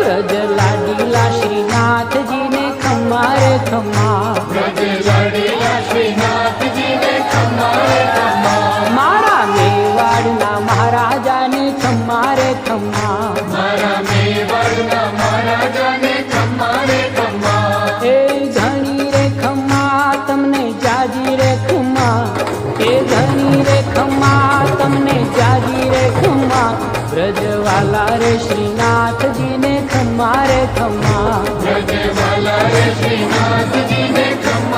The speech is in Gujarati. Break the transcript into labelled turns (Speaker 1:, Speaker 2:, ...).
Speaker 1: વ્રજ લાડીલા શ્રીનાથજીને ખમ્મા રે ખમ્મા,
Speaker 2: વ્રજ લાડીલા શ્રીનાથજીને ખમ્મા રે ખમ્મા,
Speaker 1: મારા મેવાડના મહારાજાને ખમ્મા રે ખમ્મા,
Speaker 2: મારા મેવાડના મહારાજાને ખમ્મા રે ખમ્મા,
Speaker 1: એ ઘણી રે ખમ્મા તમને જાજી રે ખમ્મા, એ ઘણી રે ખમ્મા તમને જાજી રે ખમ્મા, વ્રજવાલા રે શ્રીનાથજીને ખમ્મા રે ખમ્મા,
Speaker 2: વ્રજવાલા રે શ્રીનાથજીને ખમ્મા